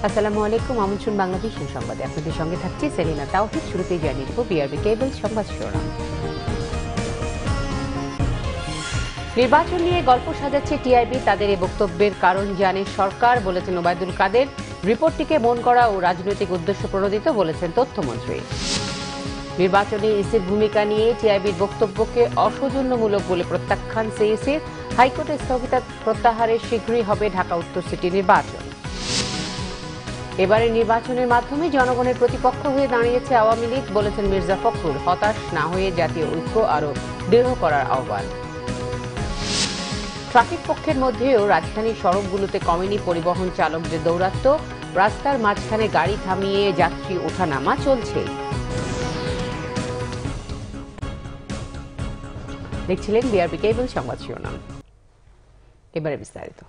আসসালামু আলাইকুম, আমন্ত্রণ বাংলাদেশের সংবাদে আপনাদের সঙ্গে থাকছি সেলিনা তাওহিদ। শুরুতেই জানিয়ে দেব বিআরবি কেবল সংবাদ শিরোনাম। নির্বাচন নিয়ে গল্প সাজাচ্ছে টিআইবি, তাদের এই বক্তব্যের কারণ জানে সরকার, বলেছেন ওবায়দুল কাদের। রিপোর্টটিকে মন করা ও রাজনৈতিক উদ্দেশ্য প্রণোদিত, বলেছেন তথ্যমন্ত্রী। নির্বাচনে ইসির ভূমিকা নিয়ে টিআইবির বক্তব্যকে অসৌজন্যমূলক বলে প্রত্যাখ্যান সিইসির। হাইকোর্টে স্থগিতা প্রত্যাহারে শীঘ্রই হবে ঢাকা উত্তর সিটি নির্বাচন। এবারে নির্বাচনের মাধ্যমে জনগণের প্রতিপক্ষ হয়ে দাঁড়িয়েছে আওয়ামী লীগ, বলেছেন মির্জা ফখরুল। হতাশ না হয়ে জাতীয় ঐক্য আরও দৃঢ় করার আহ্বান। ট্রাফিক পক্ষের মধ্যেও রাজধানীর সড়কগুলোতে কমেনি পরিবহন চালকদের দৌরাত্ম্য। রাস্তার মাঝখানে গাড়ি থামিয়ে যাত্রী ওঠানামা চলছে। দেখছিলেন বিআরবি কেবল সংবাদ শিরোনাম। এবারে বিস্তারিত।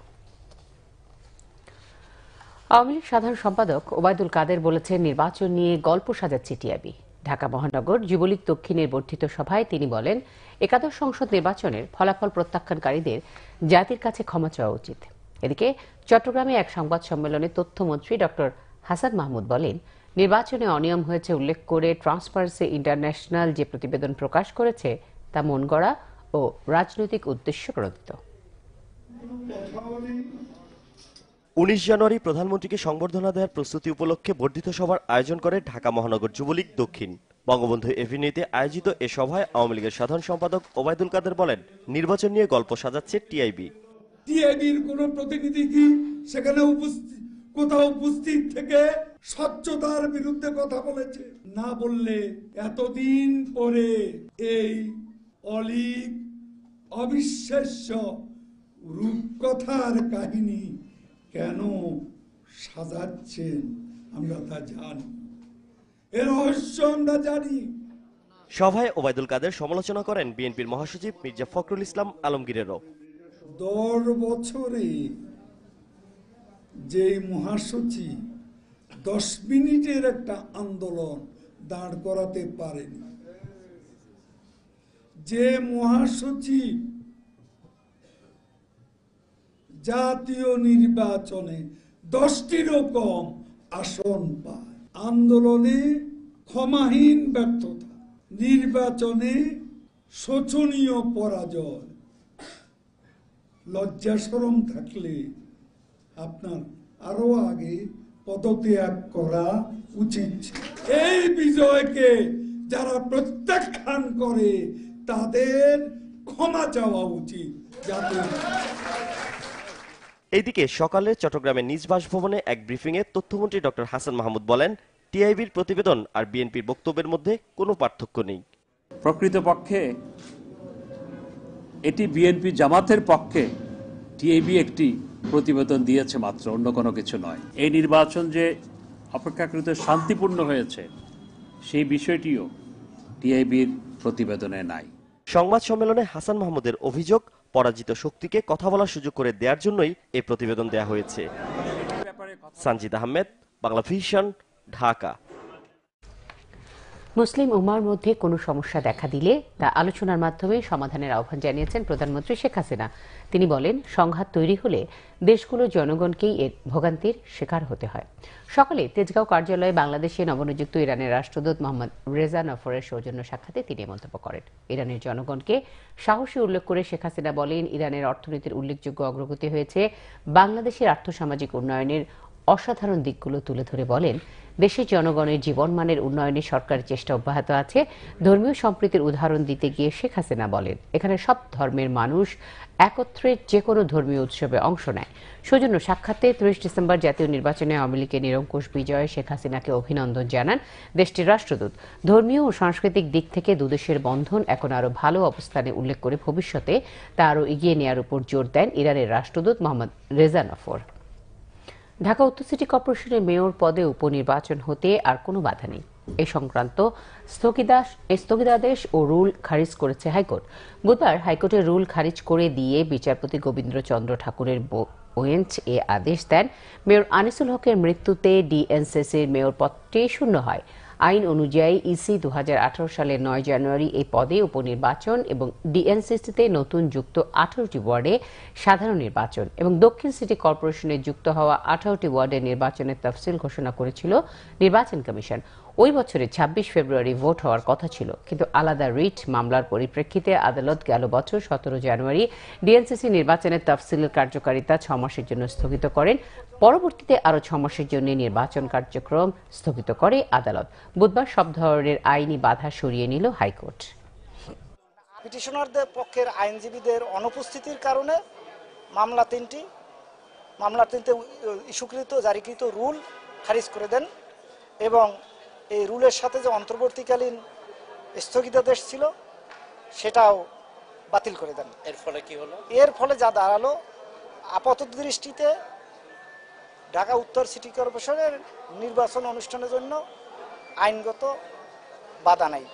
আওয়ামী লীগ সাধারণ সম্পাদক ওবায়দুল কাদের বলেছেন, নির্বাচন নিয়ে গল্প সাজাচ্ছে টিআইবি। ঢাকা মহানগর যুবলীগ দক্ষিণের বর্ধিত সভায় তিনি বলেন, একাদশ সংসদ নির্বাচনের ফলাফল প্রত্যাখ্যানকারীদের জাতির কাছে ক্ষমা চাওয়া উচিত। এদিকে চট্টগ্রামে এক সংবাদ সম্মেলনে তথ্যমন্ত্রী ডক্টর হাসান মাহমুদ বলেন, নির্বাচনে অনিয়ম হয়েছে উল্লেখ করে ট্রান্সপারেন্সি ইন্টারন্যাশনাল যে প্রতিবেদন প্রকাশ করেছে তা মন গড়া ও রাজনৈতিক উদ্দেশ্য প্রণোদিত। 19 জানুয়ারি প্রধানমন্ত্রীকে সংবর্ধনা দেওয়ার প্রস্তুতি উপলক্ষে বর্ধিত সভার আয়োজন করে ঢাকা মহানগর যুবলীগ দক্ষিণ। বঙ্গবন্ধু এভিনিউতে আয়োজিত এ সভায় আওয়ামী লীগের সাধারণ সম্পাদক ওবায়দুল কাদের বলেন, নির্বাচন নিয়ে গল্প সাজাচ্ছে টিআইবি। টিআইবির কোন প্রতিনিধি কি সেখানে কোথাও উপস্থিত থেকে স্বচ্ছতার বিরুদ্ধে কথা বলেছে? না বললে এতদিন পরে এই অলীক অবিশ্বাস্য রূপকথার কাহিনী কেন সাজাচ্ছেন আমরা তা জানি, এর রহস্য আমরা জানি। সভায় ওবায়দুল কাদের সমালোচনা করেন বিএনপির মহাসচিব মির্জা ফখরুল ইসলাম আলমগীরেরও। 10 বছরে যে মহাসচিব 10 মিনিটের একটা আন্দোলন দাঁড় করাতে পারেনি, যে মহাসচিব জাতীয় নির্বাচনে 10টিরও কম আসন পায়, আন্দোলনে ক্ষমাহীন ব্যর্থতা, নির্বাচনে শোচনীয় পরাজয়, লজ্জা শরম থাকলে আপনার আরো আগে পদত্যাগ করা উচিত। এই বিজয়কে যারা প্রত্যাখ্যান করে তাদের ক্ষমা চাওয়া উচিত। এইদিকে সকালে চট্টগ্রামের নিজ বাসভবনে এক ব্রিফিংয়ে তথ্যমন্ত্রী ডক্টর হাসান মাহমুদ বলেন, টিআইবির প্রতিবেদন আর বিএনপির বক্তব্যের মধ্যে কোনো পার্থক্য নেই। প্রকৃতপক্ষে এটি বিএনপি জামাতের পক্ষে টিআইবি একটি প্রতিবেদন দিয়েছে মাত্র, অন্য কোনো কিছু নয়। এই নির্বাচন যে অপেক্ষাকৃত শান্তিপূর্ণ হয়েছে সেই বিষয়টিও টিআইবির প্রতিবেদনে নাই। সংবাদ সম্মেলনে হাসান মাহমুদের অভিযোগ, পরাজিত শক্তিকে কথা বলার সুযোগ করে দেওয়ার জন্যই এই প্রতিবেদন দেয়া হয়েছে। সানজিদ আহমেদ, বাংলা ভিশন, ঢাকা। মুসলিম উম্মার মধ্যে কোনো সমস্যা দেখা দিলে তা আলোচনার মাধ্যমে সমাধানের আহ্বান জানিয়েছেন প্রধানমন্ত্রী শেখ হাসিনা। তিনি বলেন, সংঘাত তৈরি হলে দেশগুলোর জনগণকেই এর ভোগান্তির শিকার হতে হয়। সকালে তেজগাঁও কার্যালয়ে বাংলাদেশে নবনিযুক্ত ইরানের রাষ্ট্রদূত মোহাম্মদ রেজা নফরের সৌজন্য সাক্ষাতে তিনি মন্তব্য করেন। ইরানের জনগণকে সাহসী উল্লেখ করে শেখ হাসিনা বলেন, ইরানের অর্থনীতির উল্লেখযোগ্য অগ্রগতি হয়েছে। বাংলাদেশের আর্থসামাজিক উন্নয়নের অসাধারণ দিকগুলো তুলে ধরে বলেন, দেশের জনগণের জীবনমানের উন্নয়নে সরকারের চেষ্টা অব্যাহত আছে। ধর্মীয় সম্প্রীতির উদাহরণ দিতে গিয়ে শেখ হাসিনা বলেন, এখানে সব ধর্মের মানুষ একত্রে যে কোনো ধর্মীয় উৎসবে অংশ নেয়। সৌজন্য সাক্ষাতে 30 ডিসেম্বর জাতীয় নির্বাচনে আওয়ামী লীগের নিরঙ্কুশ বিজয়ে শেখ হাসিনাকে অভিনন্দন জানান দেশটির রাষ্ট্রদূত। ধর্মীয় ও সাংস্কৃতিক দিক থেকে দুদেশের বন্ধন এখন আরও ভালো অবস্থানে উল্লেখ করে ভবিষ্যতে তা আরও এগিয়ে নেওয়ার উপর জোর দেন ইরানের রাষ্ট্রদূত মোহাম্মদ রেজা নফর। ঢাকা উত্তর সিটি কর্পোরেশনের মেয়র পদে উপনির্বাচন হতে আর কোনো বাধা নেই। এই সংক্রান্ত স্থগিতাদেশ ও রুল খারিজ করেছে হাইকোর্ট। বুধবার হাইকোর্টের রুল খারিজ করে দিয়ে বিচারপতি গোবিন্দ্রচন্দ্র ঠাকুরের বেঞ্চ এ আদেশ দেন। মেয়র আনিসুল হকের মৃত্যুতে ডিএনসিসির মেয়র পদটি শূন্য হয়। আইন অনুযায়ী ইসি 2018 সালের 9 জানুয়ারি এই পদে উপনির্বাচন এবং ডিএনসিসিতে নতুন যুক্ত 18টি ওয়ার্ডে সাধারণ নির্বাচন এবং দক্ষিণ সিটি কর্পোরেশনে যুক্ত হওয়া 18টি ওয়ার্ডের নির্বাচনের তফসিল ঘোষণা করেছিল নির্বাচন কমিশন। ওই বছরের 26 ফেব্রুয়ারি ভোট হওয়ার কথা ছিল, কিন্তু আলাদা রিট মামলার পরিপ্রেক্ষিতে আদালত গেল বছর 17 জানুয়ারি ডিএনসিসি নির্বাচনের তফসিলের কার্যকারিতা 6 মাসের জন্য স্থগিত করেন। পরবর্তীতে আরও 6 মাসের জন্য নির্বাচন কার্যক্রম স্থগিত করে আদালত। বুধবার সব ধরনের আইনি বাধা সরিয়ে নিল হাইকোর্ট। পিটিশনারদের পক্ষের আইনজীবীদের অনুপস্থিতির কারণে মামলা তিনতে ইস্যুকৃত জারিকৃত রুল খারিজ করে দেন এবং এই রুলের সাথে যে অন্তর্বর্তীকালীন স্থগিতাদেশ ছিল সেটাও বাতিল করে দেন। এর ফলে যা দাঁড়ালো, আপাতত দৃষ্টিতে ঢাকা উত্তর সিটি কর্পোরেশনের নির্বাচন অনুষ্ঠানের জন্য আইনগত বাধা নাই।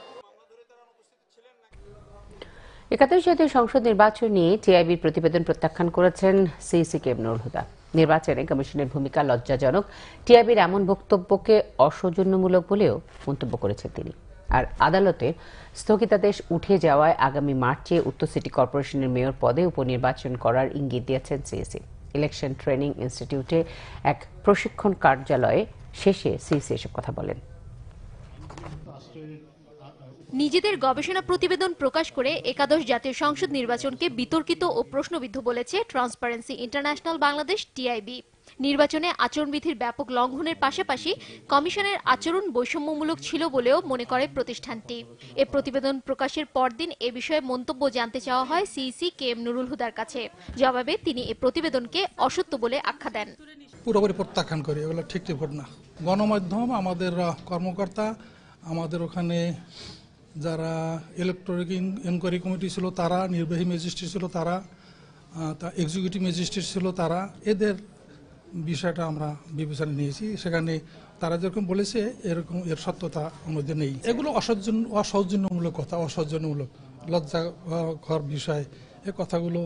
একাদশ জাতীয় সংসদ নির্বাচন নিয়ে টিআইবির প্রতিবেদন প্রত্যাখ্যান করেছেন CEC K M Nurul Huda. নির্বাচনে কমিশনের ভূমিকা লজ্জাজনক, টিআইবির এমন বক্তব্যকে অসৌজন্যমূলক বলেও মন্তব্য করেছেন তিনি। আর আদালতের স্থগিতাদেশ উঠে যাওয়ায় আগামী মার্চে উত্তর সিটি কর্পোরেশনের মেয়র পদে উপনির্বাচন করার ইঙ্গিত দিয়েছেন সিইসি। ইলেকশন ট্রেনিং ইনস্টিটিউটে এক প্রশিক্ষণ কার্যালয়ে শেষে সিইসি এসব কথা বলেন। নিজেদের গবেষণা প্রতিবেদন প্রকাশ করে একাদশ জাতীয় সংসদ নির্বাচনকে বিতর্কিত ও প্রশ্নবিদ্ধ বলেছে ট্রান্সপারেন্সি ইন্টারন্যাশনাল বাংলাদেশ টিআইবি। নির্বাচনে আচরণবিধির ব্যাপক লঙ্ঘনের পাশাপাশি কমিশনের আচরণ বৈষম্যমূলক ছিল বলেও মনে করে প্রতিষ্ঠানটি। এ প্রতিবেদন প্রকাশের পরদিন এ বিষয়ে মন্তব্য জানতে চাওয়া হয় সিইসি কে এম নুরুল হুদার কাছে। জবাবে তিনি এ প্রতিবেদনকে অসত্য বলে আখ্যা দেন। পুরোপুরি প্রত্যাখ্যান করি, এগুলো ঠিক রিপোর্ট না। গণমাধ্যম, আমাদের কর্মকর্তা, আমাদের ওখানে যারা ইলেকট্রনিক ইনকোয়ারি কমিটি ছিল তারা, নির্বাহী ম্যাজিস্ট্রেট ছিল তারা, এক্সিকিউটিভ ম্যাজিস্ট্রেট ছিল তারা, এদের বিষয়টা আমরা বিবেচনা নিয়েছি। সেখানে তারা যেরকম বলেছে এরকম এর সত্যতা আমাদের নেই। এগুলো অসৌজন্যমূলক কথা, অসৌজন্যমূলক লজ্জাকর বিষয়। এ কথাগুলো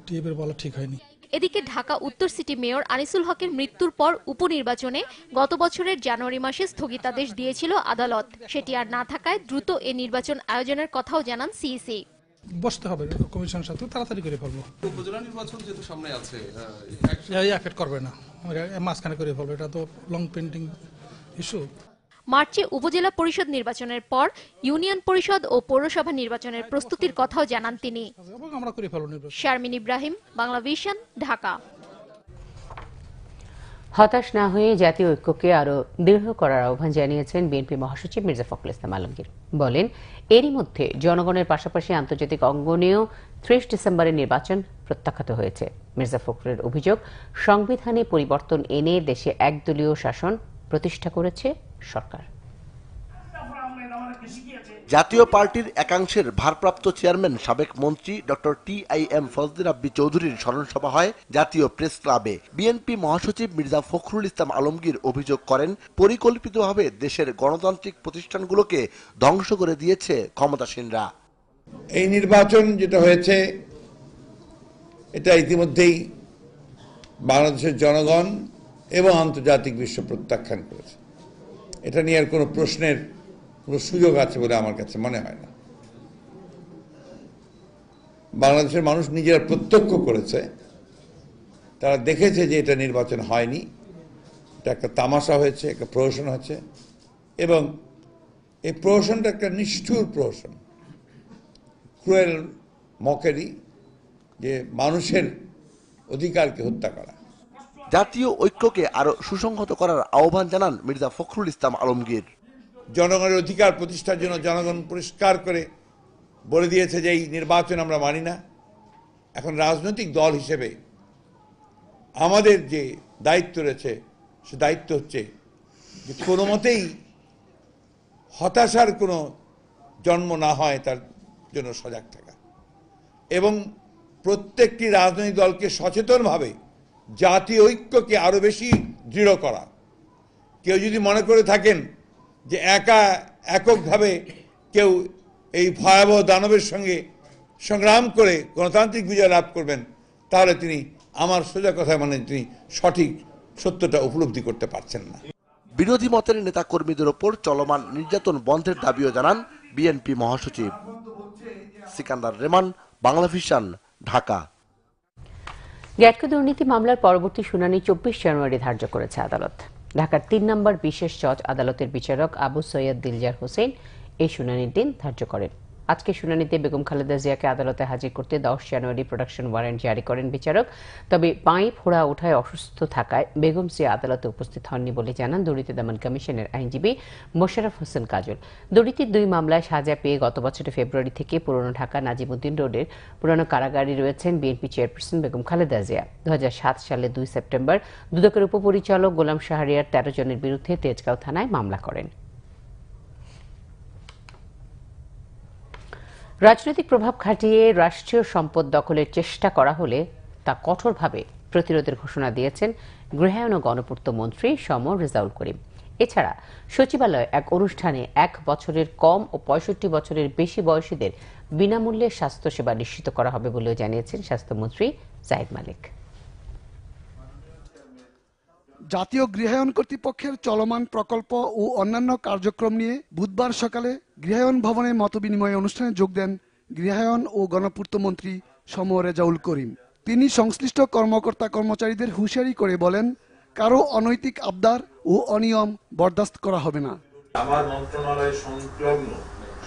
টিএবির বলা ঠিক হয়নি। এদিকে ঢাকা উত্তর সিটি মেয়র আনিসুল হকের মৃত্যুর পর উপনির্বাচনে গত বছরের জানুয়ারি মাসে স্থগিতাদেশ দিয়েছিল আদালত। সেটি আর না থাকায় দ্রুত এ নির্বাচন আয়োজনের কথাও জানান সিইসি। বসতে হবে কমিশনের সাথে, তাড়াতাড়ি করে ফেলবো। উপজেলা নির্বাচন যেহেতু সামনে আছে, এফেক্ট করবে না, মাঝখানে করে ফেলবো। এটা তো লং পেন্ডিং ইস্যু। মার্চে উপজেলা পরিষদ নির্বাচনের পর ইউনিয়ন পরিষদ ও পৌরসভা নির্বাচনের প্রস্তুতির কথাও জানান তিনি। আমরা করে ফেলবো নির্বাচন। শারমিন ইব্রাহিম, বাংলা ভিশন, ঢাকা। হতাশ না হয়ে জাতীয় ঐক্যকে আরো দৃঢ় করার আহ্বান জানিয়েছেন বিএনপি মহাসচিব মির্জা ফখরুল ইসলাম আলমগীর। বলেন, এরই মধ্যে জনগণের পাশাপাশি আন্তর্জাতিক অঙ্গনেও 30 ডিসেম্বরের নির্বাচন প্রত্যাখ্যাত হয়েছে। মির্জা ফখরুলের অভিযোগ, সংবিধানে পরিবর্তন এনে দেশে একদলীয় শাসন প্রতিষ্ঠা করেছে সরকার। জাতীয় পার্টির একাংশের ভারপ্রাপ্ত চেয়ারম্যান সাবেক মন্ত্রী ডক্টর টিআইএম ফজলে রাব্বি চৌধুরীর স্মরণসভা হয় জাতীয় প্রেস ক্লাবে। বিএনপি মহাসচিব মির্জা ফখরুল ইসলাম আলমগীর অভিযোগ করেন, পরিকল্পিতভাবে দেশের গণতান্ত্রিক প্রতিষ্ঠানগুলোকে ধ্বংস করে দিয়েছে ক্ষমতাসীনরা। এই নির্বাচন যেটা হয়েছে, এটা ইতিমধ্যেই বাংলাদেশের জনগণ এবং আন্তর্জাতিক বিশ্ব প্রত্যাখ্যান করেছে। এটা নিয়ে আর কোনো প্রশ্নের কোনো সুযোগ আছে বলে আমার কাছে মনে হয় না। বাংলাদেশের মানুষ নিজেরা প্রত্যক্ষ করেছে, তারা দেখেছে যে এটা নির্বাচন হয়নি, এটা একটা তামাশা হয়েছে, একটা প্রহসন হয়েছে, এবং এই প্রহসনটা একটা নিষ্ঠুর প্রহসন, ক্রুয়েল মকেরি, যে মানুষের অধিকারকে হত্যা করা। জাতীয় ঐক্যকে আরো সুসংহত করার আহ্বান জানান মির্জা ফখরুল ইসলাম আলমগীর। জনগণের অধিকার প্রতিষ্ঠার জন্য জনগণ পরিষ্কার করে বলে দিয়েছে যে এই নির্বাচন আমরা মানি না। এখন রাজনৈতিক দল হিসেবে আমাদের যে দায়িত্ব রয়েছে, সে দায়িত্ব হচ্ছে যে কোনো মতেই হতাশার কোনো জন্ম না হয় তার জন্য সজাগ থাকা, এবং প্রত্যেকটি রাজনৈতিক দলকে সচেতনভাবে জাতীয় ঐক্যকে আরো বেশি দৃঢ় করা। কেউ যদি মনে করে থাকেন যে এককভাবে কেউ এই ভয়াবহ দানবের সঙ্গে সংগ্রাম করে গণতান্ত্রিক বিজয় লাভ করবেন, তাহলে তিনি আমার সোজা কথা মানে তিনি সঠিক সত্যটা উপলব্ধি করতে পারছেন না। বিরোধী মতের নেতা কর্মীদের ওপর চলমান নির্যাতন বন্ধের দাবিও জানান বিএনপি মহাসচিব। সিকান্দার রেমান, বাংলা ভিশন, ঢাকা। গ্যাটকো দুর্নীতি মামলার পরবর্তী শুনানি 24 জানুয়ারি ধার্য করেছে আদালত। ঢাকার 3 নম্বর বিশেষ জজ আদালতের বিচারক আবু সৈয়দ দিলজার হোসেন এই শুনানির দিন ধার্য করেন। আজকে শুনানিতে বেগম খালেদা জিয়াকে আদালতে হাজির করতে 10 জানুয়ারি প্রোডাকশন ওয়ারেন্ট জারি করেন বিচারক। তবে পায়ে ফোড়া ওঠায় অসুস্থ থাকায় বেগম জিয়া আদালতে উপস্থিত হননি বলে জানান দুর্নীতি দমন কমিশনের আইনজীবী মোশাররফ হোসেন কাজল। দুর্নীতির 2 মামলায় সাজা পেয়ে গত বছরের ফেব্রুয়ারি থেকে পুরনো ঢাকা নাজিমুদ্দিন রোডের পুরনো কারাগারে রয়েছেন বিএনপি চেয়ারপারসন বেগম খালেদা জিয়া। 2007 সালে 2 সেপ্টেম্বর দুদকের উপপরিচালক গোলাম শাহরিয়ার 13 জনের বিরুদ্ধে তেজগাঁও থানায় মামলা করেন। রাজনৈতিক প্রভাব খাটিয়ে রাষ্ট্রীয় সম্পদ দখলের চেষ্টা করা হলে তা কঠোরভাবে প্রতিরোধের ঘোষণা দিয়েছেন গৃহায়ন ও গণপূর্ত মন্ত্রী সম রেজাউল করিম। এছাড়া সচিবালয়ে এক অনুষ্ঠানে 1 বছরের কম ও 65 বছরের বেশি বয়সীদের বিনামূল্যে স্বাস্থ্যসেবা নিশ্চিত করা হবে বলেও জানিয়েছেন স্বাস্থ্যমন্ত্রী জাহিদ মালিক। জাতীয় গৃহায়ন কর্তৃপক্ষের চলমান প্রকল্প ও অন্যান্য কার্যক্রম নিয়ে বুধবার সকালে গৃহায়ন ভবনে মতবিনিময় অনুষ্ঠানে যোগ দেন গৃহায়ন ও গণপূর্ত মন্ত্রী সম রেজাউল করিম। তিনি সংশ্লিষ্ট কর্মকর্তা কর্মচারীদের হুঁশিয়ারি করে বলেন, কারো অনৈতিক আবদার ও অনিয়ম বরদাস্ত করা হবে না। আমার মন্ত্রণালয়ের সংলগ্ন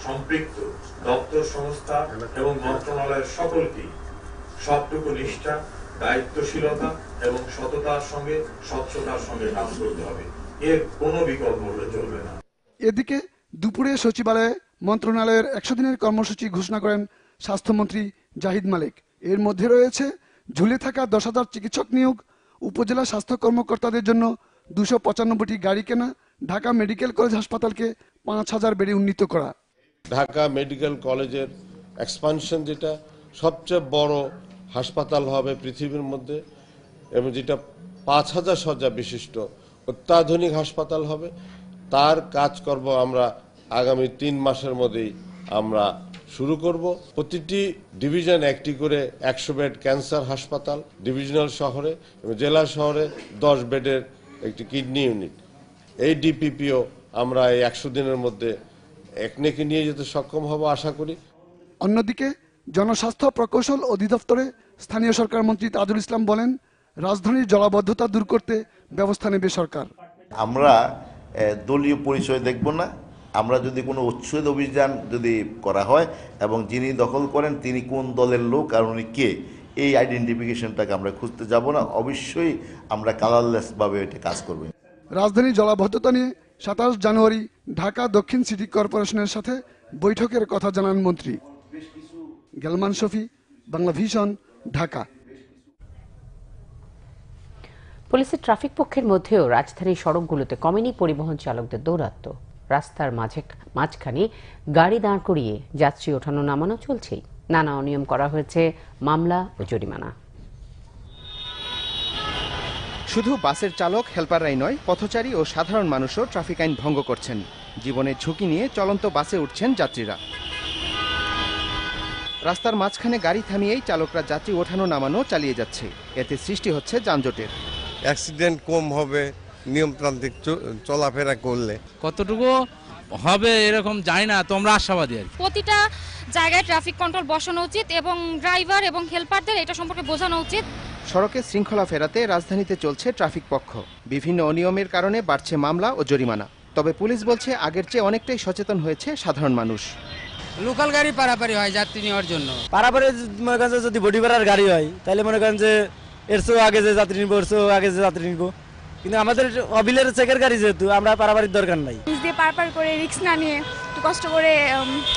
সম্পৃক্ত দপ্তর সংস্থা এবং মন্ত্রণালয়ের সকলকে সবটুকু নিষ্ঠা, দায়িত্বশীলতা এবং সততার সঙ্গে স্বচ্ছতার সঙ্গে কাজ করতে হবে। এর কোনো বিকল্প হলে চলবে না। এদিকে দুপুরে সচিবালয়ে মন্ত্রণালয়ের 100 দিনের কর্মসূচি ঘোষণা করেন স্বাস্থ্যমন্ত্রী জাহিদ মালিক। এর মধ্যে রয়েছে ঝুলে থাকা 10,000 চিকিৎসক নিয়োগ, উপজেলা স্বাস্থ্য কর্মকর্তাদের জন্য 295টি গাড়ি কেনা, ঢাকা মেডিকেল কলেজ হাসপাতালকে 5,000 বেডে উন্নীত করা। ঢাকা মেডিকেল কলেজের এক্সপানশন, যেটা সবচেয়ে বড় হাসপাতাল হবে পৃথিবীর মধ্যে এবং যেটা 5,000 শয্যা বিশিষ্ট অত্যাধুনিক হাসপাতাল হবে, তার কাজকর্ম আমরা আগামী 3 মাসের মধ্যেই আমরা শুরু করব। প্রতিটি ডিভিশন একটি করে 100 বেড ক্যান্সার হাসপাতাল, ডিভিশনাল শহরে এবং জেলা শহরে 10 বেডের একটি কিডনি ইউনিট। এই ডিপিপিও আমরা এই 100 দিনের মধ্যে একনেকে নিয়ে যেতে সক্ষম হব আশা করি। অন্যদিকে জনস্বাস্থ্য প্রকৌশল অধিদপ্তরে স্থানীয় সরকার মন্ত্রী তাজুল ইসলাম বলেন, রাজধানীর জলাবদ্ধতা দূর করতে ব্যবস্থা নেবে সরকার। আমরা দলীয় পরিচয় দেখব না। আমরা যদি কোনো উচ্ছেদ অভিযান যদি করা হয় এবং যিনি দখল করেন তিনি কোন দলের লোক আর উনি কে, এই আইডেন্টিফিকেশনটাকে আমরা খুঁজতে যাব না। অবশ্যই আমরা কালারলেস ভাবে এটা কাজ করব। রাজধানীর জলাবদ্ধতা নিয়ে 27 জানুয়ারি ঢাকা দক্ষিণ সিটি কর্পোরেশনের সাথে বৈঠকের কথা জানান মন্ত্রী। গেলমান শফি, বাংলা ভিশন, ঢাকা। পুলিশের ট্রাফিক পক্ষের মধ্যেও রাজধানীর সড়কগুলোতে কমেনি পরিবহন চালকদের দৌরাত্ম্য। রাস্তার মাঝখানে গাড়ি দাঁড় করিয়ে যাত্রী ওঠানো নামানো চলছেই। নানা অনিয়ম করা হয়েছে, মামলা ও জরিমানা। শুধু বাসের চালক হেলপাররাই নয়, পথচারী ও সাধারণ মানুষও ট্রাফিক আইন ভঙ্গ করছেন। জীবনের ঝুঁকি নিয়ে চলন্ত বাসে উঠছেন যাত্রীরা। রাস্তার মাঝখানে গাড়ি থামিয়েই চালকরা যাত্রী ওঠানো নামানো চালিয়ে যাচ্ছে। এতে সৃষ্টি হচ্ছে যানজটের। অ্যাক্সিডেন্ট কম হবে নিয়মতান্ত্রিক চলাফেরা করলে। কতটুকু হবে এরকম জানি না, তোমরা আশাবাদী। আর প্রতিটা জায়গায় ট্রাফিক কন্ট্রোল বসানো উচিত এবং ড্রাইভার এবং হেল্পারদের এটা সম্পর্কে বোঝানো উচিত। সড়কে শৃঙ্খলা ফেরাতে রাজধানীতে চলছে ট্রাফিক পক্ষ। বিভিন্ন অনিয়মের কারণে বাড়ছে মামলা ও জরিমানা। তবে পুলিশ বলছে আগের চেয়ে অনেকটাই সচেতন হয়েছে সাধারণ মানুষ। লোকাল গাড়ি পারাপারি হয় যাত্রী নেওয়ার জন্য। পারাপারি মনে করেন যদি বডি ভাড়ার গাড়ি হয় তাহলে মনে করেন যে এর চেয়েও আগে যে যাত্রী নিবো, এর চেয়েও আগে যে যাত্রী নিবো। কিন্তু আমাদের অবিলের চেকের গাড়ি যেহেতু আমরা পারাপারির দরকার নাই। নিজ দিয়ে পারাপার করে রিস্ক না নিয়ে একটু কষ্ট করে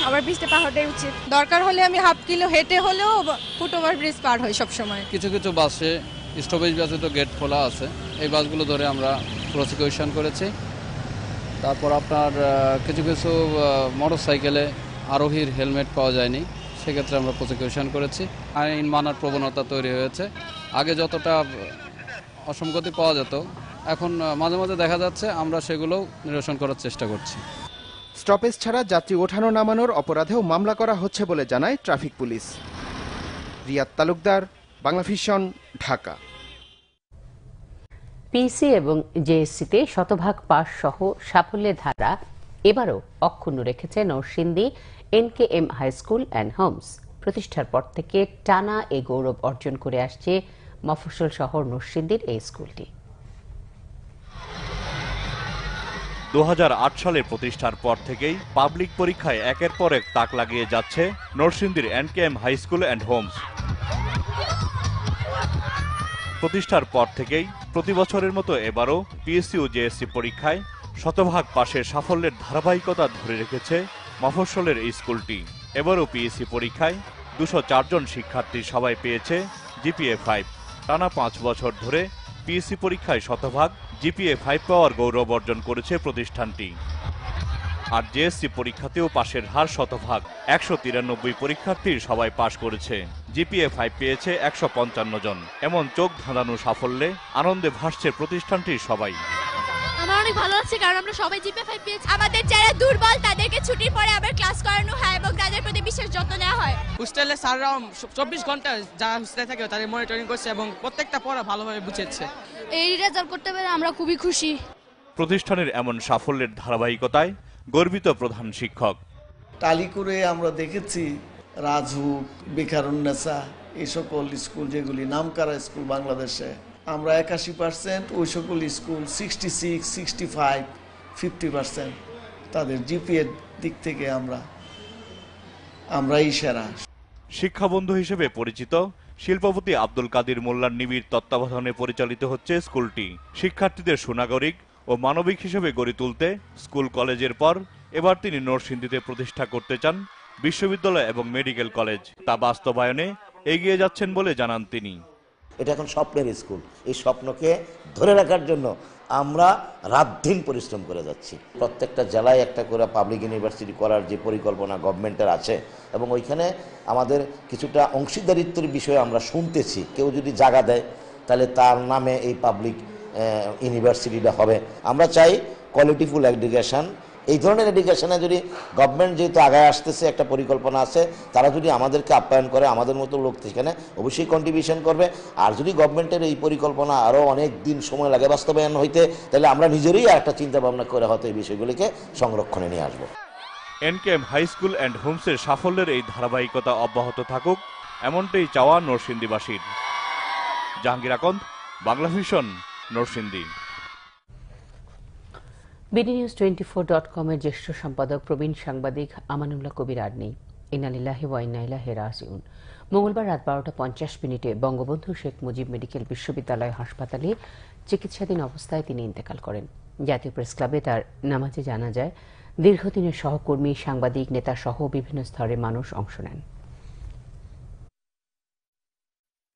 ওভার ব্রিজটা পার হওয়াটাই উচিত। দরকার হলে আমি হাফ কিলো হেঁটে হলেও ফুট ওভার ব্রিজ পার হই সবসময়। কিছু কিছু বাসে, স্টপেজ বাসে তো গেট খোলা আছে, এই বাসগুলো ধরে আমরা প্রসিকিউশন করেছি। তারপর আপনার কিছু কিছু মোটর সাইকেলে আরোহীর হেলমেট পাওয়া যায়নি, সেক্ষেত্রে আমরা প্রসিকিউশন করেছি। আইন মানার প্রবণতা তৈরি হয়েছে। আগে যতটা অসঙ্গতি পাওয়া যেত, এখন মাঝে মাঝে দেখা যাচ্ছে, আমরা সেগুলো নিরসন করার চেষ্টা করছি। স্টপেজ ছাড়া যাত্রী ওঠানো নামানোর অপরাধেও মামলা করা হচ্ছে বলে জানায় traffic police. Riad Talukdar, Bangla vision, Dhaka. পিসি এবং জেএসসিতে শতভাগ পাস সহ সাফল্যের ধারা এবারও অক্ষুণ্ণ রেখেছে Narsingdi NKM high school and homes. প্রতিষ্ঠার পর থেকে টানা এ গৌরব অর্জন করে আসছে মফস্বল শহর নরসিংদীর এই স্কুলটি। 2008 সালে প্রতিষ্ঠার পর থেকেই পাবলিক পরীক্ষায় একের পর এক তাক লাগিয়ে যাচ্ছে নরসিংদীর এনকেএম হাই স্কুল অ্যান্ড হোমস। প্রতিষ্ঠার পর থেকেই প্রতি বছরের মতো এবারও পিএসসি ও জেএসসি পরীক্ষায় শতভাগ পাশের সাফল্যের ধারাবাহিকতা ধরে রেখেছে মফস্বলের এই স্কুলটি। এবারও পিএসসি পরীক্ষায় 204 জন শিক্ষার্থী সবাই পেয়েছে জিপিএ 5। টানা 5 বছর ধরে পিএসসি পরীক্ষায় শতভাগ জিপিএ 5 পাওয়ার গৌরব অর্জন করেছে প্রতিষ্ঠানটি। আর জেএসসি পরীক্ষাতেও পাশের হার শতভাগ। 193 পরীক্ষার্থীর সবাই পাশ করেছে। জিপিএ 5 পেয়েছে 155 জন। এমন চোখ ধাঁধানো সাফল্যে আনন্দে ভাসছে প্রতিষ্ঠানটির সবাই। আমার অনেক ভালো লাগছে, কারণ আমরা সবাই জিপিএ 5 পেয়েছি। আমাদের যারা দুর্বল তাদেরকে ছুটির পরে আবার ক্লাস করানো হয় এবং তাদের প্রতি বিশেষ যত্ন নেওয়া হয়। হোস্টেলে স্যাররা 24 ঘন্টা যারা হোস্টেলে থাকে তাদের মনিটরিং করছে এবং প্রত্যেকটা পড়া ভালোভাবে বুঝেছে। এই রেজাল্ট করতে পেরে আমরা খুবই খুশি। প্রতিষ্ঠানের এমন সাফল্যের ধারাবাহিকতায় গর্বিত প্রধান শিক্ষক। টালিকুরে আমরা দেখেছি রাজু, বেকারুন্নেসা এই সকল স্কুল যেগুলি নামকরা স্কুল বাংলাদেশে, আমরা 81% ওই সকল স্কুল 66, 65, 50% তাদের জিপিএর দিক থেকে আমরাই সেরা। শিক্ষাবন্ধু হিসেবে পরিচিত শিল্পপতি আব্দুল কাদির মোল্লার নিবিড় তত্ত্বাবধানে পরিচালিত হচ্ছে স্কুলটি। শিক্ষার্থীদের সুনাগরিক ও মানবিক হিসেবে গড়ে তুলতে স্কুল কলেজের পর এবার তিনি নরসিংদীতে প্রতিষ্ঠা করতে চান বিশ্ববিদ্যালয় এবং মেডিকেল কলেজ। তা বাস্তবায়নে এগিয়ে যাচ্ছেন বলে জানান তিনি। এটা এখন স্বপ্নের স্কুল। এই স্বপ্নকে ধরে রাখার জন্য আমরা রাতদিন পরিশ্রম করে যাচ্ছি। প্রত্যেকটা জেলায় একটা করে পাবলিক ইউনিভার্সিটি করার যে পরিকল্পনা গভর্নমেন্টের আছে এবং ওইখানে আমাদের কিছুটা অংশীদারিত্বের বিষয়ে আমরা শুনতেছি। কেউ যদি জায়গা দেয় তাহলে তার নামে এই পাবলিক ইউনিভার্সিটিটা হবে। আমরা চাই কোয়ালিটিফুল এডুকেশন। এই ধরনের এডুকেশনে যদি গভর্নমেন্ট যেহেতু আগায় আসতেছে, একটা পরিকল্পনা আছে, তারা যদি আমাদেরকে আপ্যায়ন করে, আমাদের মতো লোক সেখানে অবশ্যই কন্ট্রিবিউশন করবে। আর যদি গভর্নমেন্টের এই পরিকল্পনা আরও অনেক দিন সময় লাগে বাস্তবায়ন হইতে, তাহলে আমরা নিজেরই একটা চিন্তা ভাবনা করে হয়তো এই বিষয়গুলিকে সংরক্ষণে নিয়ে আসবো। এনকেএম হাই স্কুল অ্যান্ড হোমসের সাফল্যের এই ধারাবাহিকতা অব্যাহত থাকুক, এমনটাই চাওয়া নরসিংদীবাসীর। জাহাঙ্গীর আকন্দ, বাংলাভিশন, নরসিংদী। BDNews24.com এর জ্যেষ্ঠ সম্পাদক প্রবীণ সাংবাদিক আমানুল্লাহ কবির আর নেই। ইন্না লিল্লাহি ওয়া ইন্না ইলাইহি রাজিউন। মঙ্গলবার রাত 12:50 বঙ্গবন্ধু শেখ মুজিব মেডিকেল বিশ্ববিদ্যালয় হাসপাতালে চিকিৎসাধীন অবস্থায় তিনি ইন্তেকাল করেন। জাতীয় প্রেস ক্লাবে তার নামাজে জানাজায় দীর্ঘদিনের সহকর্মী, সাংবাদিক, নেতা সহ বিভিন্ন স্তরের মানুষ অংশ নেন।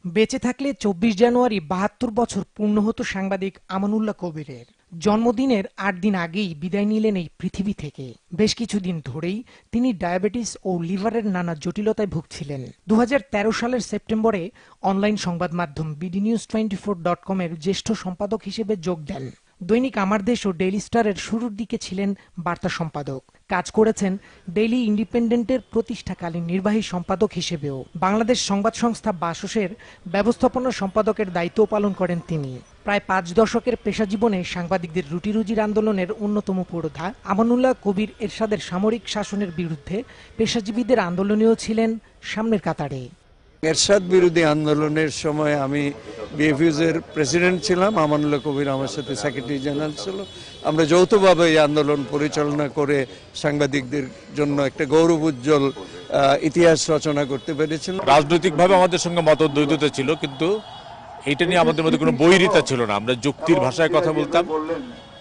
বেঁচে থাকলে 24 জানুয়ারি 72 বছর পূর্ণ হতো সাংবাদিক আমানুল্লাহ কবিরের। জন্মদিনের 8 দিন আগেই বিদায় নিলেন এই পৃথিবী থেকে। বেশ কিছুদিন ধরেই তিনি ডায়াবেটিস ও লিভারের নানা জটিলতায় ভুগছিলেন। 2013 সালের সেপ্টেম্বরে অনলাইন সংবাদ মাধ্যম BDNews24.com এর জ্যেষ্ঠ সম্পাদক হিসেবে যোগ দেন। দৈনিক আমার দেশ ও ডেইলি স্টারের শুরুর দিকে ছিলেন বার্তা সম্পাদক। কাজ করেছেন ডেইলি ইন্ডিপেন্ডেন্টের প্রতিষ্ঠাকালীন নির্বাহী সম্পাদক হিসেবেও। বাংলাদেশ সংবাদ সংস্থা বাসসের ব্যবস্থাপনা সম্পাদকের দায়িত্ব পালন করেন তিনি। প্রায় 5 দশকের পেশা জীবনে সাংবাদিকদের রুটি রুজির আন্দোলনের অন্যতম পুরোধা আমানুল্লাহ কবির এরশাদের সামরিক শাসনের বিরুদ্ধে পেশাজীবীদের আন্দোলনেও ছিলেন সামনের কাতারে। এরশাদ বিরোধী আন্দোলনের সময় আমি বিএফইউজের প্রেসিডেন্ট ছিলাম, আমানুল্লাহ কবির আমার সাথে সেক্রেটারি জেনারেল ছিল। আমরা যৌথভাবে এই আন্দোলন পরিচালনা করে সাংবাদিকদের জন্য একটা গৌরবোজ্জ্বল ইতিহাস রচনা করতে পেরেছিলাম। রাজনৈতিকভাবে আমাদের সঙ্গে মতদ্বৈধতা ছিল, কিন্তু এইটা নিয়ে আমাদের মধ্যে কোনো বৈরিতা ছিল না। আমরা যুক্তির ভাষায় কথা বলতাম।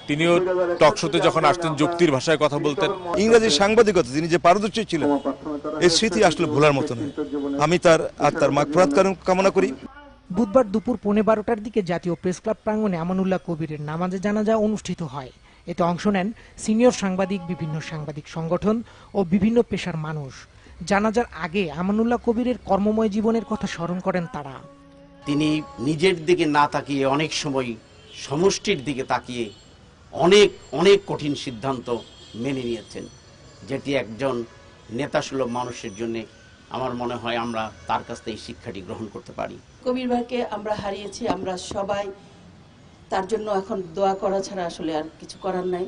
তিনিও টকশোতে যখন আসতেন যুক্তির ভাষায় কথা বলতেন। ইংরেজি সাংবাদিকতা তিনি যে পারদর্শী ছিলেন, এই স্মৃতি আসলে ভোলার মতো নয়। আমি তার আত্মার মাগফিরাত কামনা করি। বুধবার দুপুর 12:15টার দিকে জাতীয় প্রেস ক্লাব প্রাঙ্গণে আমানুল্লাহ কবিরের নামাজে জানাজা অনুষ্ঠিত হয়। এতে অংশ নেন সিনিয়র সাংবাদিক, বিভিন্ন সাংবাদিক সংগঠন ও বিভিন্ন পেশার মানুষ। জানাজার আগে আমানুল্লাহ কবিরের কর্মময় জীবনের কথা স্মরণ করেন তারা। তিনি নিজের দিকে না তাকিয়ে অনেক সময় সমষ্টির দিকে তাকিয়ে অনেক অনেক কঠিন সিদ্ধান্ত মেনে নিয়েছেন, যেটি একজন নেতাসুলভ মানুষের জন্য আমার মনে হয় আমরা তার কাছ থেকে এই শিক্ষাটি গ্রহণ করতে পারি। কবির ভাইকে আমরা হারিয়েছি, আমরা সবাই তার জন্য এখন দোয়া করা ছাড়া আসলে আর কিছু করার নাই।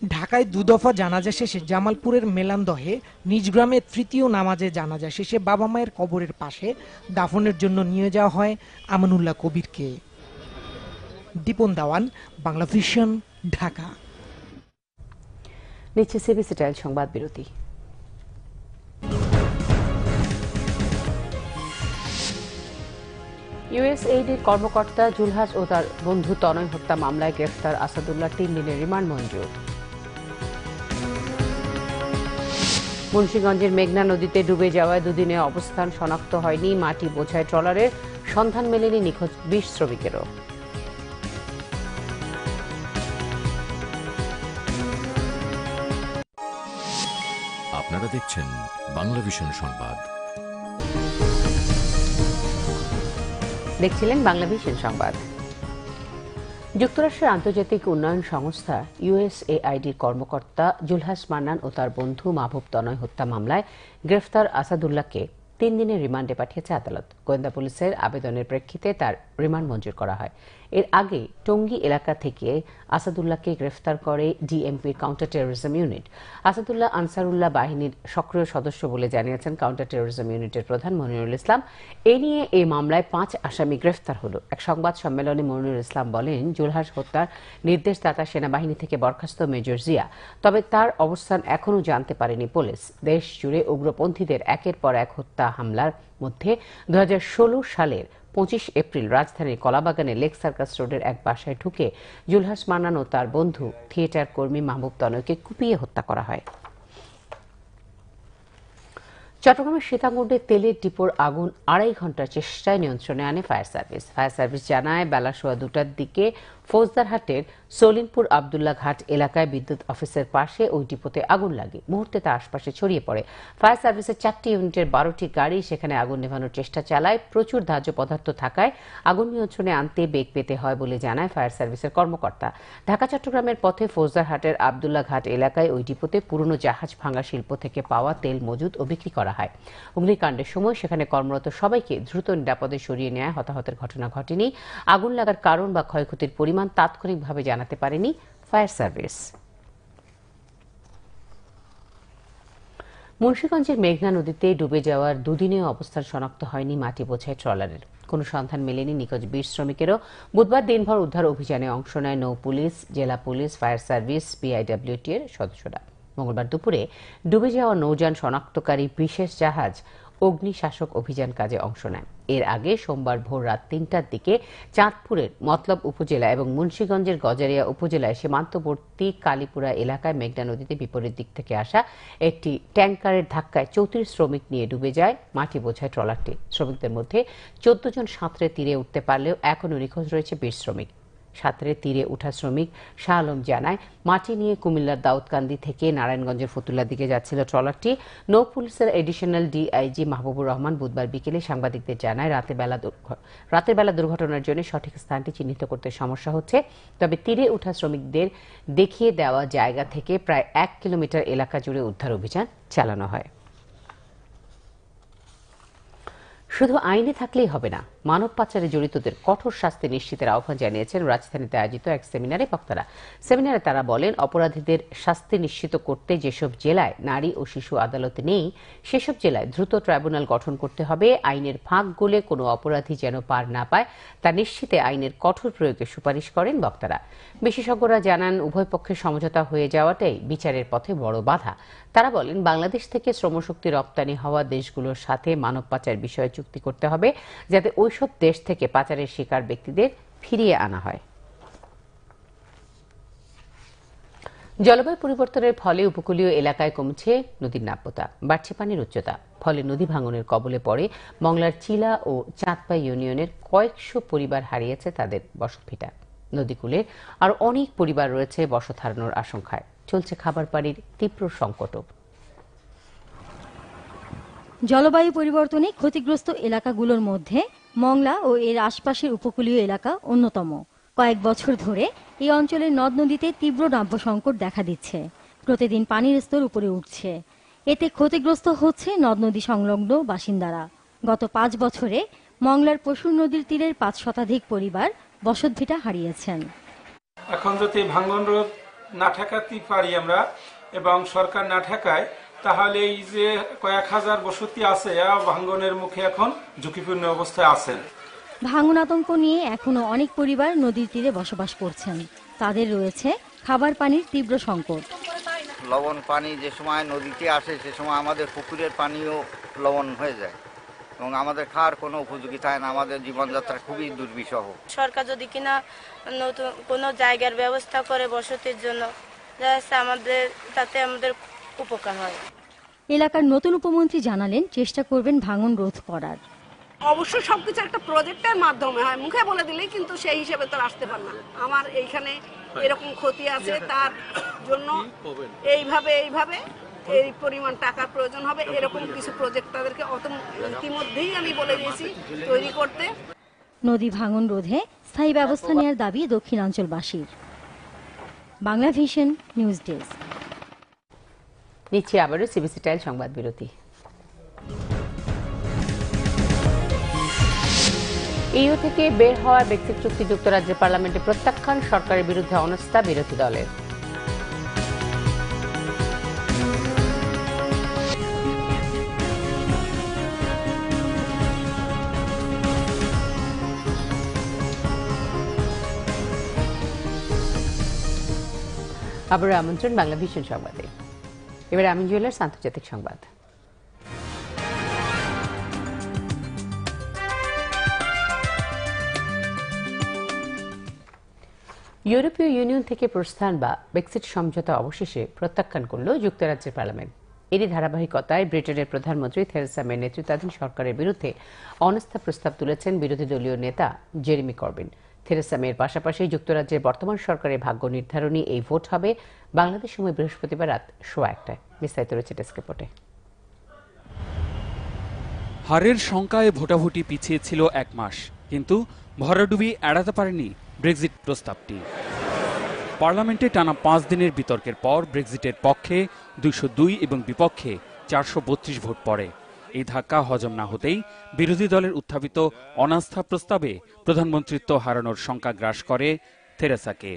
ঢাকায় দুদফা জানাজা শেষে জামালপুরের মেলান্দহে নিজ গ্রামে তৃতীয় নামাজে জানাজা শেষে বাবা মায়ের কবরের পাশে দাফনের জন্য নিয়ে যাওয়া হয় আমানুল্লাহ কবিরকে। দীপন দাওয়ান, বাংলা ভিশন, ঢাকা। নিচ্ছে সিবিসি টাইল সংবাদ বিরতি। ইউএসএইডির কর্মকর্তা জুলহাস ও তার বন্ধু তনয় হত্যা মামলায় গ্রেফতার আসাদুল্লাহ 3 দিনের রিমান্ড মঞ্জুর। মুন্সিগঞ্জের মেঘনা নদীতে ডুবে যাওয়ায় দুদিনে অবস্থান শনাক্ত হয়নি মাটি বোঝাই ট্রলারের, সন্ধান মেলেনি নিখোঁজ 20 শ্রমিকেরও। আপনারা দেখছেন বাংলা ভিশন সংবাদ। দেখছিলেন বাংলা ভিশন সংবাদ। যুক্তরাষ্ট্রের আন্তর্জাতিক উন্নয়ন সংস্থা ইউএসএআইডির কর্মকর্তা জুলহাস মান্নান ও তার বন্ধু মাহবুব তনয় হত্যা মামলায় গ্রেফতার আসাদুল্লাহকে 3 দিনের রিমান্ডে পাঠিয়েছে আদালত। গোয়েন্দা পুলিশের আবেদনের প্রেক্ষিতে তার রিমান্ড মঞ্জুর করা হয়। এর আগে টঙ্গী এলাকা থেকে আসাদুল্লাহকে গ্রেফতার করে ডিএমপির counter terrorism unit. Asadullah Ansarullah বাহিনীর সক্রিয় সদস্য বলে জানিয়েছেন কাউন্টার টেরোরিজম ইউনিটের প্রধান মনিরুল ইসলাম। এ নিয়ে এই মামলায় 5 আসামি গ্রেফতার হল। এক সংবাদ সম্মেলনে মনিরুল ইসলাম বলেন, জুলহাস হত্যার নির্দেশদাতা সেনাবাহিনী থেকে বরখাস্ত মেজর জিয়া, তবে তার অবস্থান এখনও জানতে পারেনি পুলিশ। দেশ জুড়ে উগ্রপন্থীদের একের পর এক হত্যা হামলার মধ্যে 2016 সালের 25 এপ্রিল রাজধানীর কলাবাগানে লেক সার্কাস রোডের এক বাসায় ঢুকে জুলহাস মান্নান ও তার বন্ধু থিয়েটার কর্মী মাহবুব তনয়কে কুপিয়ে হত্যা করা হয়। চট্টগ্রামের সীতাকুণ্ডে তেলের ডিপোর আগুন 2.5 ঘন্টার চেষ্টায় নিয়ন্ত্রণে আনে ফায়ার সার্ভিস। ফায়ার সার্ভিস জানায়, বেলা 2:15টার দিকে ফৌজদারহাটের সলিমপুর আবদুল্লাহ ঘাট এলাকায় বিদ্যুৎ অফিসের পাশে ওই ডিপোতে আগুন লাগে। মুহূর্তে তা আশপাশে ছড়িয়ে পড়ে। ফায়ার সার্ভিসের 4টি ইউনিটের 12টি গাড়ি সেখানে আগুন নেভানোর চেষ্টা চালায়। প্রচুর দাহ্য পদার্থ থাকায় আগুন নিয়ন্ত্রণে আনতে বেগ পেতে হয় বলে জানায় ফায়ার সার্ভিসের কর্মকর্তা। ঢাকা চট্টগ্রামের পথে ফৌজদারহাটের আবদুল্লাহ ঘাট এলাকায় ওই ডিপোতে পুরনো জাহাজ ভাঙা শিল্প থেকে পাওয়া তেল মজুত ও বিক্রি করা হয়। অগ্নিকাণ্ডের সময় সেখানে কর্মরত সবাইকে দ্রুত নিরাপদে সরিয়ে নেয়। হতাহতের ঘটনা ঘটেনি। আগুন লাগার কারণ বা ক্ষয়ক্ষতির পরিমাণ তাৎক্ষণিকভাবে জানাতে পারেনি ফায়ার সার্ভিস। মুন্সিগঞ্জের মেঘনা নদীতে ডুবে যাওয়ার দুদিনেও অবস্থান শনাক্ত হয়নি মাটি বোঝাই ট্রলারের। কোনো সন্ধান মেলেনি নিখোঁজ 20 শ্রমিকেরও। বুধবার দিনভর উদ্ধার অভিযানে অংশ নেয় নৌ পুলিশ, জেলা পুলিশ, ফায়ার সার্ভিস, বিআইডব্লিউটি এর সদস্যরা। মঙ্গলবার দুপুরে ডুবে যাওয়া নৌযান শনাক্তকারী বিশেষ জাহাজ অগ্নিশাসক অভিযান কাজে অংশ নেয়। এর আগে সোমবার ভোর রাত 3টার দিকে চাঁদপুরের মতলব উপজেলা এবং মুন্সিগঞ্জের গজারিয়া উপজেলায় সীমান্তবর্তী কালীপুরা এলাকায় মেঘনা নদীতে বিপরীত দিক থেকে আসা একটি ট্যাঙ্কারের ধাক্কায় 34 শ্রমিক নিয়ে ডুবে যায় মাটি বোঝাই ট্রলারটি। শ্রমিকদের মধ্যে 14 জন সাঁতরে তীরে উঠতে পারলেও এখনও নিখোঁজ রয়েছে 20 শ্রমিক। সাঁতরে তীরে উঠা শ্রমিক শাহ আলম জানায়, মাটি নিয়ে কুমিল্লার দাউদকান্দি থেকে নারায়ণগঞ্জের ফতুল্লার দিকে যাচ্ছিল ট্রলারটি। নৌ পুলিশের এডিশনাল ডিআইজি মাহবুবুর রহমান বুধবার বিকেলে সাংবাদিকদের জানায়, রাতের বেলা দুর্ঘটনার জন্য সঠিক স্থানটি চিহ্নিত করতে সমস্যা হচ্ছে। তবে তীরে উঠা শ্রমিকদের দেখিয়ে দেওয়া জায়গা থেকে প্রায় 1 কিলোমিটার এলাকা জুড়ে উদ্ধার অভিযান চালানো হয়। শুধু আইনে থাকলেই হবে না, মানব পাচারে জড়িতদের কঠোর শাস্তি নিশ্চিতের আহ্বান জানিয়েছেন রাজধানীতে আয়োজিত এক সেমিনারে বক্তারা। সেমিনারে তারা বলেন, অপরাধীদের শাস্তি নিশ্চিত করতে যেসব জেলায় নারী ও শিশু আদালত নেই সেসব জেলায় দ্রুত ট্রাইব্যুনাল গঠন করতে হবে। আইনের ফাঁক গলে কোনো অপরাধী যেন পার না পায় তা নিশ্চিতে আইনের কঠোর প্রয়োগের সুপারিশ করেন বক্তারা। বিশেষজ্ঞরা জানান, উভয় পক্ষের সমঝোতা হয়ে যাওয়াটাই বিচারের পথে বড় বাধা। তারা বলেন, বাংলাদেশ থেকে শ্রমশক্তি রপ্তানি হওয়া দেশগুলোর সাথে মানব পাচার বিষয়ে চুক্তি করতে হবে যাতে ওইসব দেশ থেকে পাচারের শিকার ব্যক্তিদের ফিরিয়ে আনা হয়। জলবায়ু পরিবর্তনের ফলে উপকূলীয় এলাকায় কমছে নদীর নাব্যতা, বাড়ছে পানির উচ্চতা। ফলে নদী ভাঙনের কবলে পড়ে মংলার চিলা ও চাঁদপাই ইউনিয়নের কয়েকশো পরিবার হারিয়েছে তাদের বসতভিটা। নদীকূলে আর অনেক পরিবার রয়েছে বসত হারানোর আশঙ্কায়। চলছে খাবার পানির তীব্র সংকটও। জলবায়ু পরিবর্তনে ক্ষতিগ্রস্ত এলাকাগুলোর মধ্যে মংলা ও এর আশপাশের উপকূলীয় এলাকা অন্যতম। কয়েক বছর ধরে এই অঞ্চলের নদ নদীতে তীব্র নাব্য সংকট দেখা দিচ্ছে। প্রতিদিন পানির স্তর উপরে উঠছে। এতে ক্ষতিগ্রস্ত হচ্ছে নদ নদী সংলগ্ন বাসিন্দারা। গত 5 বছরে মংলার পশুর নদীর তীরের 5 শতাধিক পরিবার বসতভিটা হারিয়েছেন। এখন যদি ভাঙন রোধ না ঠেকাতে পারি আমরা এবং সরকার না ঠেকায়, তাহলে এই যে কয়েক হাজার বসতি আছে ভাঙনের মুখে এখন ঝুঁকিপূর্ণ অবস্থায় আছেন। ভাঙন আতঙ্ক নিয়ে এখনো অনেক পরিবার নদীর তীরে বসবাস করছেন। তাদের রয়েছে খাবার পানির তীব্র সংকট। লবণ পানি যে সময় নদীতে আসে সে সময় আমাদের পুকুরের পানিও লবণ হয়ে যায় এবং আমাদের খাওয়ার কোনো উপযোগী থাকে না। আমাদের জীবনযাত্রা খুবই দুর্বিষহ। সরকার যদি কিনা নতুন কোনো জায়গার ব্যবস্থা করে বসতির জন্য, আমাদের তাতে আমাদের উপকার হয়। এলাকার নতুন উপমন্ত্রী জানালেন চেষ্টা করবেন ভাঙন রোধ করার। অবশ্য সবকিছু একটা প্রজেক্টের মাধ্যমে হয়, মুখে বলে দিলেই কিন্তু সেই হিসেবে তো আসতে পারে না। আমার এইখানে এরকম ক্ষতি আছে, তার জন্য এইভাবে এই পরিমাণ টাকার প্রয়োজন হবে, এরকম কিছু প্রজেক্ট তাদেরকে ইতিমধ্যেই আমি বলে দিয়েছি তৈরি করতে। নদী ভাঙন রোধে স্থায়ী ব্যবস্থা নেওয়ার দাবি দক্ষিণাঞ্চলবাসীর। Bangla vision news desk. নিচ্ছে আবারও সিবিসি টাইল সংবাদ বিরতি। ইইউ থেকে বের হওয়া ব্রেক্সিট চুক্তি যুক্তরাজ্যের পার্লামেন্টে প্রত্যাখ্যান, সরকারের বিরুদ্ধে অনাস্থা বিরোধী দলের। আবারও আমন্ত্রণ বাংলা ভিশন সংবাদে। এবার আমিন জুয়েলার্স আন্তর্জাতিক সংবাদ। ইউরোপীয় ইউনিয়ন থেকে প্রস্থান বা ব্রেক্সিট সমঝোতা অবশেষে প্রত্যাখ্যান করল যুক্তরাজ্যের পার্লামেন্ট। এরই ধারাবাহিকতায় ব্রিটেনের প্রধানমন্ত্রী থেরেসা মে নেতৃত্বাধীন সরকারের বিরুদ্ধে অনাস্থা প্রস্তাব তুলেছেন বিরোধী দলীয় নেতা জেরেমি করবিন। থেরেসা মের পাশাপাশি যুক্তরাজ্যের বর্তমান সরকারের ভাগ্য নির্ধারণী এই ভোট হবে বাংলাদেশ সময় বৃহস্পতিবার রাত 1:15। বিস্তারিত রয়েছে ডেস্ক রিপোর্টে। হারের শঙ্কায় ভোটাভুটি পিছিয়ে ছিল 1 মাস, কিন্তু ভরাডুবি এড়াতে পারেনি ব্রেক্সিট প্রস্তাবটি। পার্লামেন্টে টানা 5 দিনের বিতর্কের পর ব্রেক্সিটের পক্ষে 202 এবং বিপক্ষে 432 ভোট পড়ে। এই ধাক্কা হজম না হতেই বিরোধী দলের উত্থাপিত অনাস্থা প্রস্তাবে প্রধানমন্ত্রিত্ব হারানোর শঙ্কা গ্রাস করে থেরেসাকে।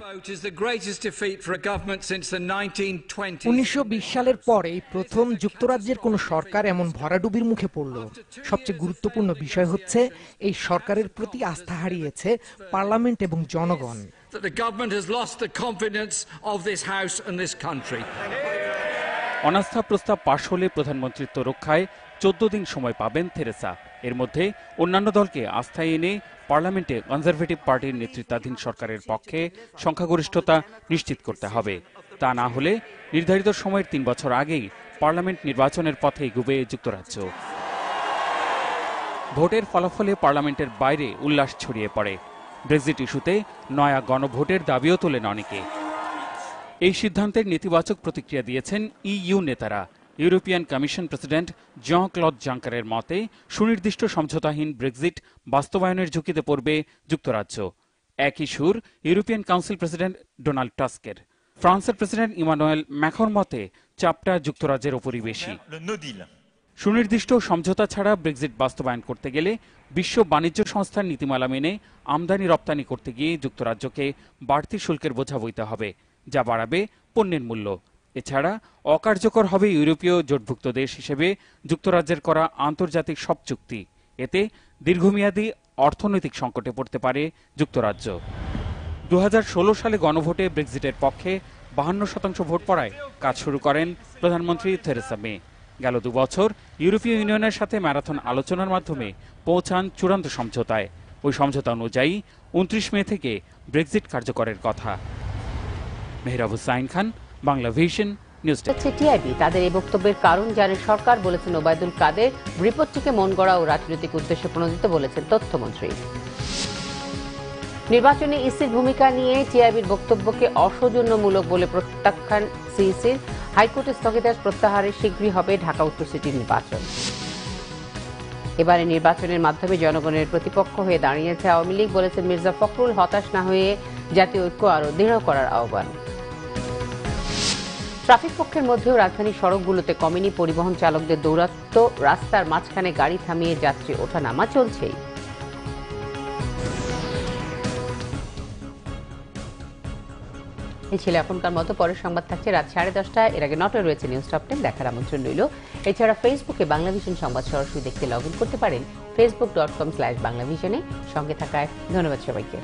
1920 সালের পর এই প্রথম যুক্তরাজ্যের কোন সরকার এমন ভরাডুবির মুখে পড়ল। সবচেয়ে গুরুত্বপূর্ণ বিষয় হচ্ছে এই সরকারের প্রতি আস্থা হারিয়েছে পার্লামেন্ট এবং জনগণ। অনাস্থা প্রস্তাব পাশ হলে প্রধানমন্ত্রিত্ব রক্ষায় 14 দিন সময় পাবেন থেরেসা। এর মধ্যে অন্যান্য দলকে আস্থায় এনে পার্লামেন্টে কনজারভেটিভ পার্টির নেতৃত্বাধীন সরকারের পক্ষে সংখ্যাগরিষ্ঠতা নিশ্চিত করতে হবে। তা না হলে নির্ধারিত সময়ের 3 বছর আগেই পার্লামেন্ট নির্বাচনের পথে এগোবে যুক্তরাজ্য। ভোটের ফলাফলে পার্লামেন্টের বাইরে উল্লাস ছড়িয়ে পড়ে। ব্রেক্সিট ইস্যুতে নয়া গণভোটের দাবিও তোলেন অনেকে। এই সিদ্ধান্তের নেতিবাচক প্রতিক্রিয়া দিয়েছেন ইইউ নেতারা। European commission president Jean Claude জাঙ্কারের মতে সুনির্দিষ্ট সমঝোতাহীন ব্রেক্সিট বাস্তবায়নের ঝুঁকিতে পড়বে যুক্তরাজ্য। একই সুর ইউরোপিয়ান কাউন্সিল প্রেসিডেন্ট ডোনাল্ড টাস্কের। ফ্রান্সের প্রেসিডেন্ট ইমানুয়েল ম্যাক্রোর মতে চাপটা যুক্তরাজ্যের ওপরই বেশি। সুনির্দিষ্ট সমঝোতা ছাড়া ব্রেক্সিট বাস্তবায়ন করতে গেলে বিশ্ব বাণিজ্য সংস্থার নীতিমালা মেনে আমদানি রপ্তানি করতে গিয়ে যুক্তরাজ্যকে বাড়তি শুল্কের বোঝা বইতে হবে, যা বাড়াবে পণ্যের মূল্য। এছাড়া অকার্যকর হবে ইউরোপীয় জোটভুক্ত দেশ হিসেবে যুক্তরাজ্যের করা আন্তর্জাতিক সব চুক্তি। এতে দীর্ঘমেয়াদী অর্থনৈতিক সংকটে পড়তে পারে যুক্তরাজ্য। 2016 সালে গণভোটে ব্রেক্সিটের পক্ষে 52% ভোট পড়ায় কাজ শুরু করেন প্রধানমন্ত্রী থেরেসা মে। গেল 2 বছর ইউরোপীয় ইউনিয়নের সাথে ম্যারাথন আলোচনার মাধ্যমে পৌঁছান চূড়ান্ত সমঝোতায়। ওই সমঝোতা অনুযায়ী 29 মে থেকে ব্রেক্সিট কার্যকরের কথা। Mehrab Hussain Khan, Bangla vision news desk. TIB তাদের এই বক্তব্যের কারণ জানে সরকার, বলেছেন ওবায়দুল কাদের। রিপোর্টটিকে মন গড়া ও রাজনৈতিক উদ্দেশ্যে প্রণোদিত বলেছেন তথ্যমন্ত্রী। নির্বাচনে ইসির ভূমিকা নিয়ে টিআইবির বক্তব্যকে অসৌজন্যমূলক বলে প্রত্যাখ্যান সিইসির। হাইকোর্টের স্থগিতাদেশ প্রত্যাহারে শীঘ্রই হবে ঢাকা উত্তর সিটি নির্বাচন। এবারে নির্বাচনের মাধ্যমে জনগণের প্রতিপক্ষ হয়ে দাঁড়িয়েছে আওয়ামী লীগ, বলেছেন মির্জা ফখরুল। হতাশ না হয়ে জাতীয় ঐক্য আরও দৃঢ় করার আহ্বান। ট্রাফিক পক্ষের মধ্যেও রাজধানীর সড়কগুলোতে কমেনি পরিবহন চালকদের দৌরাত্ম্য। রাস্তার মাঝখানে গাড়ি থামিয়ে যাত্রী ওঠানামা চলছেই। এই ছিল এখনকার মতো। পরের সংবাদ থাকছে রাত 10:30। এর আগে নটায় রয়েছে নিউজ টপ 10, দেখার আমন্ত্রণ রইল। এছাড়া ফেসবুকে বাংলাভিশন সংবাদ সরাসরি দেখতে লগ ইন করতে পারেন facebook.com/বাংলাভিশনে। সঙ্গে থাকায় ধন্যবাদ সবাইকে।